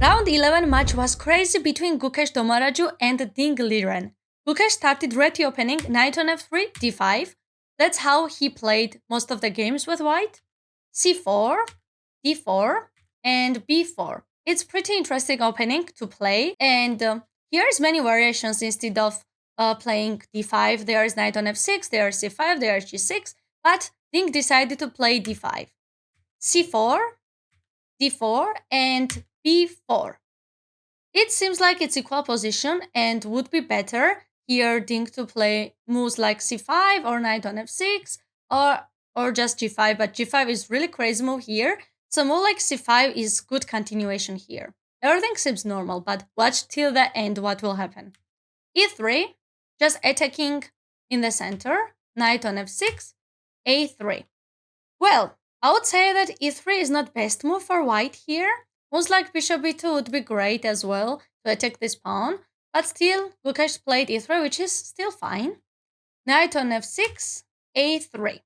Round 11 match was crazy between Gukesh Domaraju and Ding Liren. Gukesh started ready opening knight on f3, d5. That's how he played most of the games with white. c4, d4, and b4. It's pretty interesting opening to play, and here's many variations instead of playing d5. There's knight on f6, there's c5, there's g6, but Ding decided to play d5, c4, d4, and b4. It seems like it's equal position and would be better here Ding to play moves like c5 or knight on f6 or just g5, but g5 is really crazy move here. So move like c5 is good continuation here. Everything seems normal, but watch till the end what will happen. e3, just attacking in the center, knight on f6, a3. Well, I would say that e3 is not best move for white here. Moves like bishop b2 would be great as well to attack this pawn, but still, Gukesh played e3, which is still fine. Knight on f6, a3.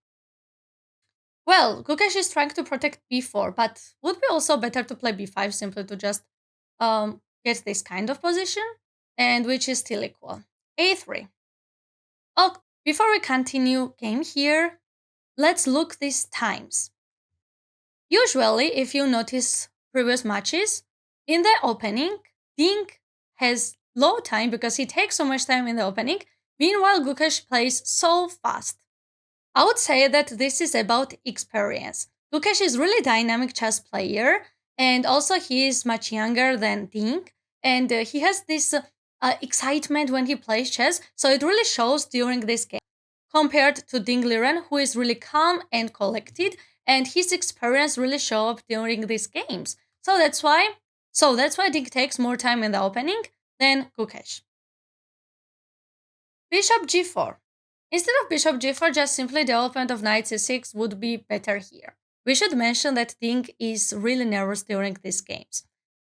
Well, Gukesh is trying to protect b4, but would be also better to play b5 simply to just get this kind of position, and which is still equal. a3. Oh, before we continue game here, let's look these times. Usually, if you notice previous matches, in the opening, Ding has low time because he takes so much time in the opening. Meanwhile, Gukesh plays so fast. I would say that this is about experience. Gukesh is really dynamic chess player, and also he is much younger than Ding, and he has this excitement when he plays chess. So it really shows during this game compared to Ding Liren, who is really calm and collected, and his experience really show up during these games. So that's why Ding takes more time in the opening than Gukesh. Bishop g4. Instead of bishop g4, just simply development of knight c6 would be better here. We should mention that Ding is really nervous during these games.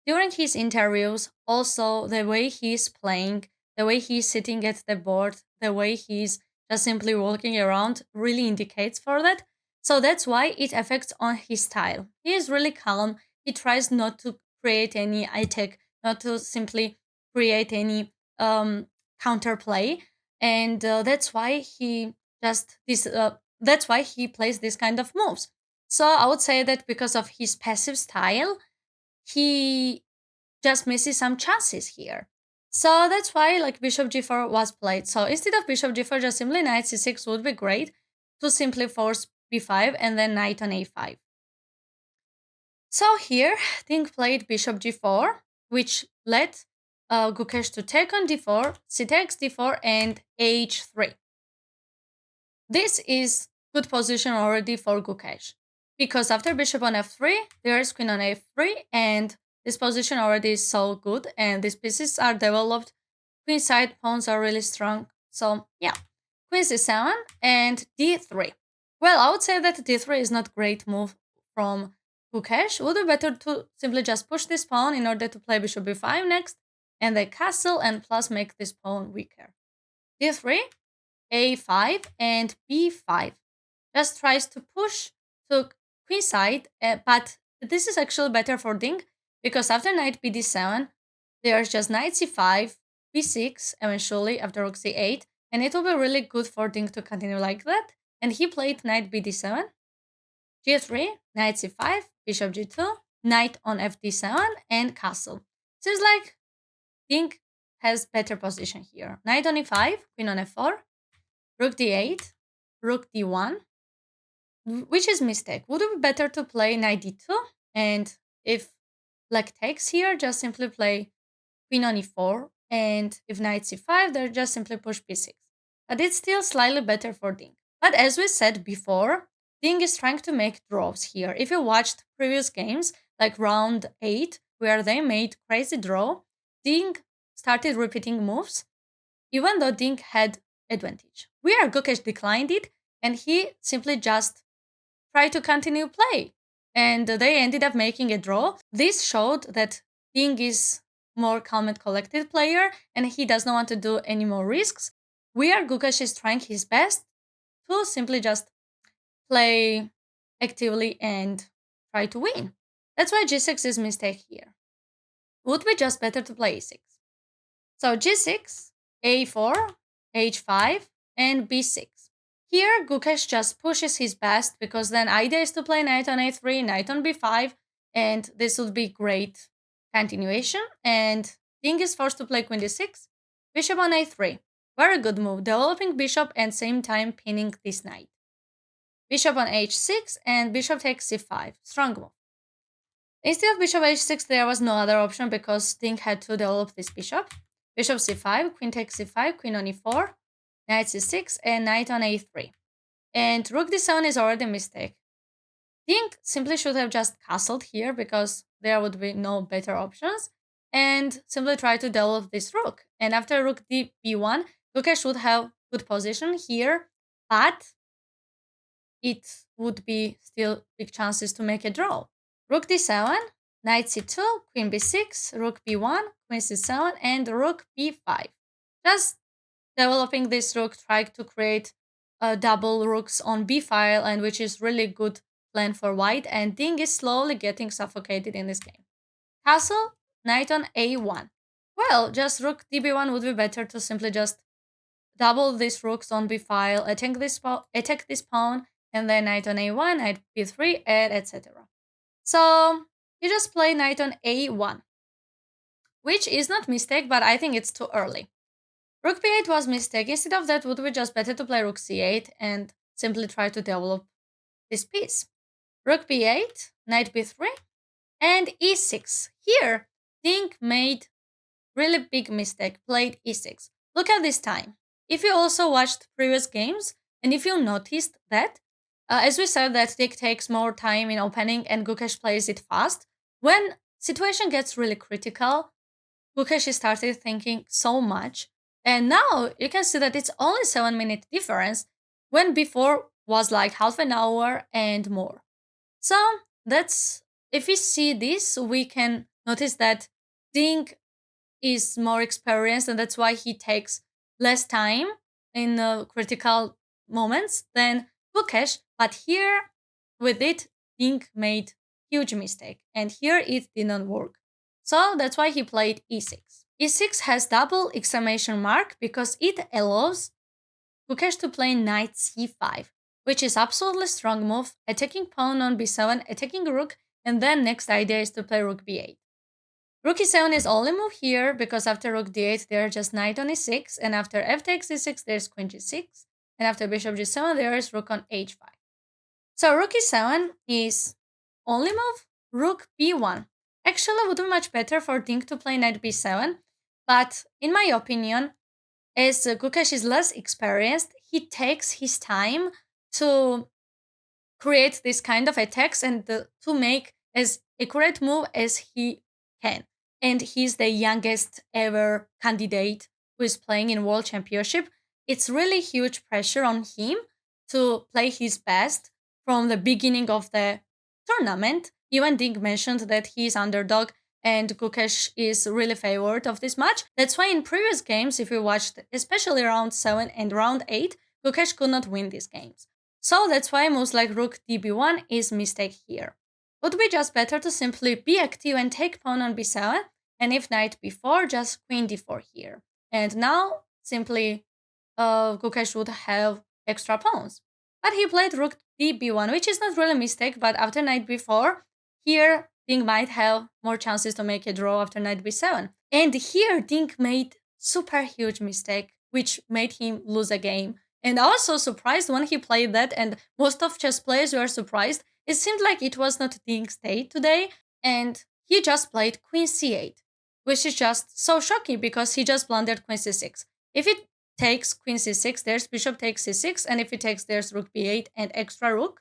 During his interviews, also the way he's playing, the way he's sitting at the board, the way he's just simply walking around really indicates for that. So that's why it affects on his style. He is really calm. He tries not to create any attack, not to simply create any counterplay, and that's why he just this. That's why he plays this kind of moves. So I would say that because of his passive style, he just misses some chances here. So that's why like bishop g4 was played. So instead of bishop g4, just simply knight c6 would be great to simply force b5 and then knight on a5. So here, Ding played bishop g4, which led Gukesh to take on d4, c takes d4, and h3. This is good position already for Gukesh because after bishop on f3, there's queen on f3, and this position already is so good, and these pieces are developed. Queen side pawns are really strong. So yeah, queen c7 and d3. Well, I would say that d3 is not great move from Gukesh. Would be better to simply just push this pawn in order to play bishop b5 next, and then castle and plus make this pawn weaker. d3, a5, and b5. Just tries to push to queen side, but this is actually better for Ding because after knight bd7, there's just knight c5, b6, eventually after rook c8, and it will be really good for Ding to continue like that. And he played knight bd7, g3, knight c5, bishop g2, knight on fd7, and castle. Seems like Ding has better position here. Knight on e5, queen on f4, rook d8, rook d1, which is mistake. Would it be better to play knight d2? And if black takes here, just simply play queen on e4. And if knight c5, then just simply push b6. But it's still slightly better for Ding. But as we said before, Ding is trying to make draws here. If you watched previous games, like round 8, where they made crazy draw, Ding started repeating moves, even though Ding had advantage. Where Gukesh declined it, and he simply just tried to continue play. And they ended up making a draw. This showed that Ding is more calm and collected player, and he does not want to do any more risks. Where Gukesh is trying his best to simply just play actively and try to win. That's why g6 is mistake here. would be just better to play e6. So g6, a4, h5, and b6. Here, Gukesh just pushes his best because then idea is to play knight on a3, knight on b5, and this would be great continuation. And king is forced to play queen d6, bishop on a3. Very good move, developing bishop and same time pinning this knight. Bishop on h6 and bishop takes c5. Strong move. Instead of bishop h6, there was no other option because Ting had to develop this bishop. Bishop c5, queen takes c5, queen on e4, knight c6, and knight on a3. And rook d7 is already a mistake. Ting simply should have just castled here because there would be no better options and simply try to develop this rook. And after rook b1, Gukesh should have good position here, but it would be still big chances to make a draw. Rook d7, knight c2, queen b6, rook b1, queen c7, and rook b5. Just developing this rook, trying to create double rooks on b file, and which is really good plan for white. And Ting is slowly getting suffocated in this game. Castle, knight on a1. Well, just rook db1 would be better to simply just double these rooks on b file, attack this pawn, and then knight on a1, knight b3, and etc. So you just play knight on a1, which is not mistake, but I think it's too early. Rook b8 was mistake. Instead of that, would be just better to play rook c8 and simply try to develop this piece. Rook b8, knight b3, and e6. Here, Ting made really big mistake, played e6. Look at this time. If you also watched previous games, and if you noticed that, as we said that Ting takes more time in opening and Gukesh plays it fast, when situation gets really critical, Gukesh started thinking so much. And now you can see that it's only 7-minute difference when before was like half an hour and more. So that's, if we see this, we can notice that Ting is more experienced and that's why he takes less time in critical moments than Gukesh. But here with it, Ting made huge mistake and here it didn't work. So that's why he played e6. E6 has double exclamation mark because it allows Gukesh to play knight c5, which is absolutely strong move, attacking pawn on b7, attacking rook, and then next idea is to play rook b8. Rook e7 is only move here because after rook d8 there's just knight on e6, and after f takes e6 there's queen g6, and after bishop g7 there is rook on h5. So rook e7 is only move, rook b1. Actually would be much better for Ting to play knight b7, but in my opinion, as Gukesh is less experienced, he takes his time to create this kind of attacks and to make as accurate move as he can. And he's the youngest ever candidate who is playing in World Championship. It's really huge pressure on him to play his best from the beginning of the tournament. Even Ting mentioned that he's underdog and Gukesh is really favored of this match. That's why in previous games, if you watched, especially round 7 and round 8, Gukesh could not win these games. So that's why moves like rook db1 is mistake here. Would be just better to simply be active and take pawn on b7, and if knight b4, just queen d4 here. And now simply Gukesh would have extra pawns. But he played rook db1, which is not really a mistake, but after knight b4, here Ting might have more chances to make a draw after knight b7. And here Ting made super huge mistake, which made him lose a game. And I was so surprised when he played that, and most of chess players were surprised. It seemed like it was not Ting's day today, and he just played queen c8, which is just so shocking because he just blundered queen c6. If it takes queen c6, there's bishop takes c6, and if it takes, there's rook b8 and extra rook.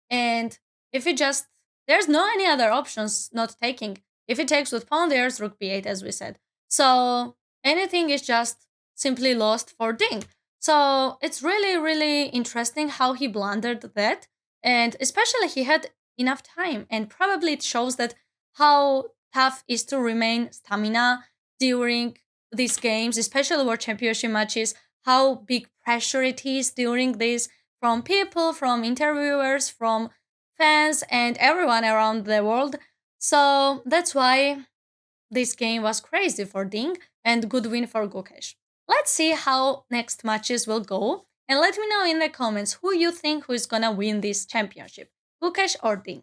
And if it just, there's no any other options not taking. If it takes with pawn, there's rook b8, as we said. So anything is just simply lost for Ting. So it's really, really interesting how he blundered that. And especially he had enough time. And probably it shows that how tough is to remain stamina during these games, especially World Championship matches, how big pressure it is during this from people, from interviewers, from fans, and everyone around the world. So that's why This game was crazy for Ding and good win for Gukesh. Let's see how next matches will go and let me know in the comments who you think who is gonna win this championship, Gukesh or Ding.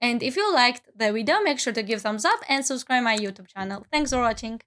And if you liked the video, make sure to give thumbs up and subscribe my YouTube channel. Thanks for watching.